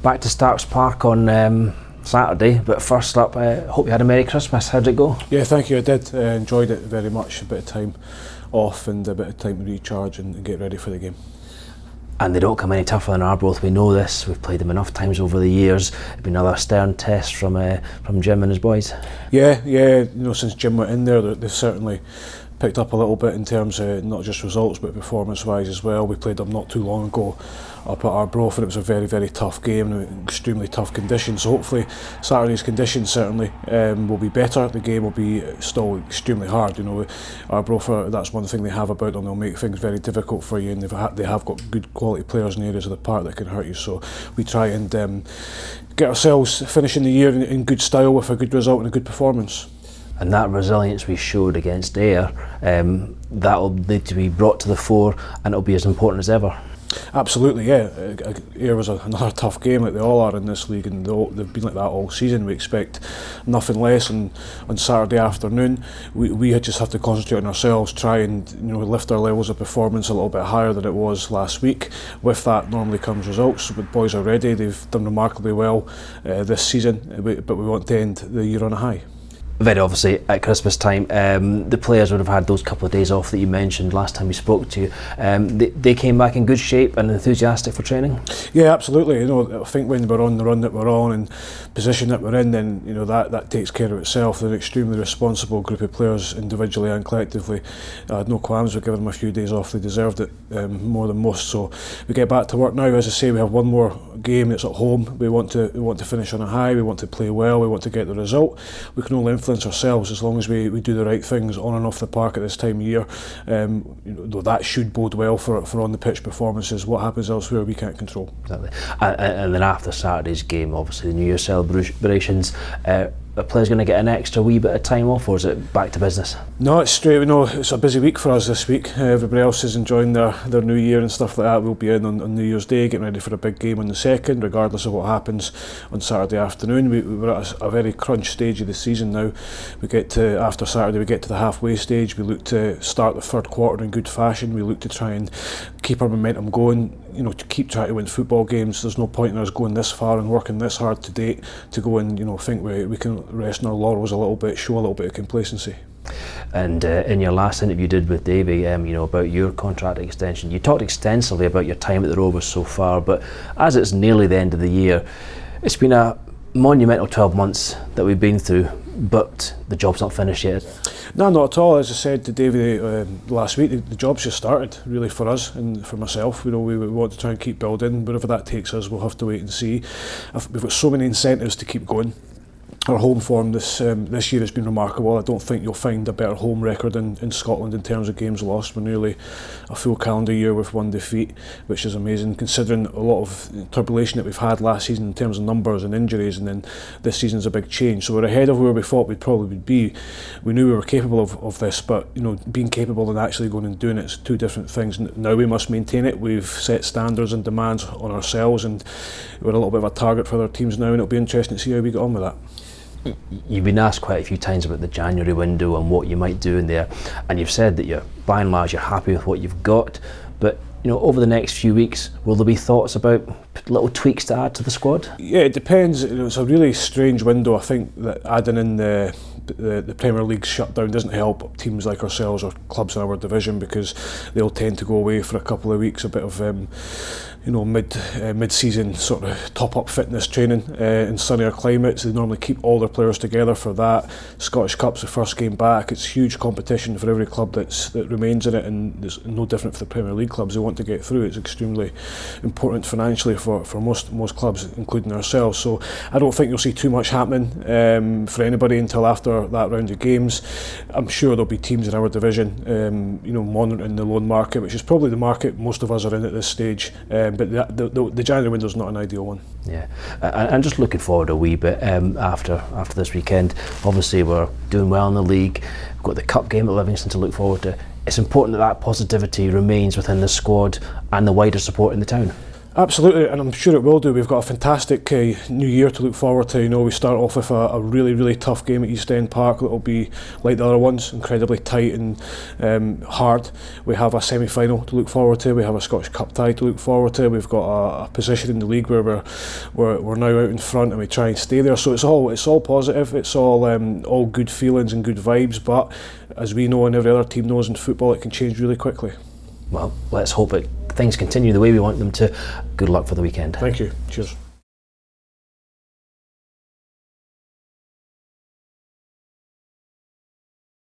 Back to Starks Park on Saturday, but first up, hope you had a Merry Christmas. How did it go? Yeah, thank you, I did. Enjoyed it very much. A bit of time off and a bit of time to recharge and get ready for the game. And they don't come any tougher than Arbroath, we know this. We've played them enough times over the years. It's been another stern test from Jim and his boys. Yeah, since Jim went in there, they've certainly picked up a little bit in terms of not just results but performance-wise as well. We played them not too long ago up at Arbroath and it was a very, very tough game and extremely tough conditions. So hopefully Saturday's conditions certainly will be better. The game will be still extremely hard. Arbroath, that's one thing they have about them. They'll make things very difficult for you, and they have got good quality players in areas of the park that can hurt you. So we try and get ourselves finishing the year in good style with a good result and a good performance. And that resilience we showed against Ayr, that'll need to be brought to the fore, and it'll be as important as ever. Absolutely, yeah. Ayr was another tough game, like they all are in this league, and they've been like that all season. We expect nothing less. And on Saturday afternoon, we just have to concentrate on ourselves, try and lift our levels of performance a little bit higher than it was last week. With that normally comes results. The boys are ready. They've done remarkably well this season, but we want to end the year on a high. Very obviously at Christmas time, the players would have had those couple of days off that you mentioned last time we spoke to you. They came back in good shape and enthusiastic for training? Yeah, absolutely. I think when we're on the run that we're on and position that we're in, then that takes care of itself. They're an extremely responsible group of players individually and collectively. I had no qualms with giving them a few days off. They deserved it more than most. So we get back to work now. As I say, we have one more game that's at home. We want to finish on a high. We want to play well. We want to get the result. We can only influence ourselves as long as we do the right things on and off the park at this time of year. That should bode well for on the pitch performances. What happens elsewhere we can't control. Exactly. And then after Saturday's game, obviously the New Year celebrations, are players going to get an extra wee bit of time off, or is it back to business? No, it's straight. We know it's a busy week for us this week. Everybody else is enjoying their New Year and stuff like that. We'll be in on New Year's Day, getting ready for a big game on the 2nd, regardless of what happens on Saturday afternoon. We're at a very crunch stage of the season now. After Saturday, we get to the halfway stage. We look to start the third quarter in good fashion. We look to try and keep our momentum going. To keep trying to win football games. There's no point in us going this far and working this hard to date to go and think we can rest on our laurels a little bit, show a little bit of complacency. And in your last interview you did with Davey, about your contract extension, you talked extensively about your time at the Rovers so far, but as it's nearly the end of the year, it's been a monumental 12 months that we've been through, but the job's not finished yet. No, not at all. As I said to Davey last week, the job's just started really for us and for myself. We want to try and keep building. Wherever that takes us, we'll have to wait and see. We've got so many incentives to keep going. Our home form this year has been remarkable. I don't think you'll find a better home record in Scotland in terms of games lost. We're nearly a full calendar year with one defeat, which is amazing considering a lot of turbulation that we've had last season in terms of numbers and injuries, and then this season's a big change. So we're ahead of where we thought we'd probably be. We knew we were capable of this, but being capable and actually going and doing it's two different things. Now we must maintain it. We've set standards and demands on ourselves, and we're a little bit of a target for other teams now, and it'll be interesting to see how we get on with that. You've been asked quite a few times about the January window and what you might do in there, and you've said that by and large you're happy with what you've got, but over the next few weeks, will there be thoughts about little tweaks to add to the squad? Yeah, it depends. It's a really strange window. I think that adding in the Premier League shutdown doesn't help teams like ourselves or clubs in our division, because they'll tend to go away for a couple of weeks, a bit of mid-season sort of top-up fitness training in sunnier climates. They normally keep all their players together for that. Scottish Cup's the first game back. It's huge competition for every club that remains in it, and it's no different for the Premier League clubs. They want to get through. It's extremely important financially for most clubs, including ourselves. So I don't think you'll see too much happening for anybody until after that round of games. I'm sure there'll be teams in our division monitoring the loan market, which is probably the market most of us are in at this stage. But the January window is not an ideal one. Yeah, and just looking forward a wee bit after this weekend. Obviously, we're doing well in the league. We've got the cup game at Livingston to look forward to. It's important that positivity remains within the squad and the wider support in the town. Absolutely, and I'm sure it will do. We've got a fantastic new year to look forward to. You know, we start off with a really, really tough game at East End Park that will be like the other ones, incredibly tight and hard. We have a semi-final to look forward to. We have a Scottish Cup tie to look forward to. We've got a position in the league where we're now out in front, and we try and stay there. So it's all positive. It's all good feelings and good vibes. But as we know, and every other team knows in football, it can change really quickly. Well, let's hope things continue the way we want them to. Good luck for the weekend. Thank you. Cheers.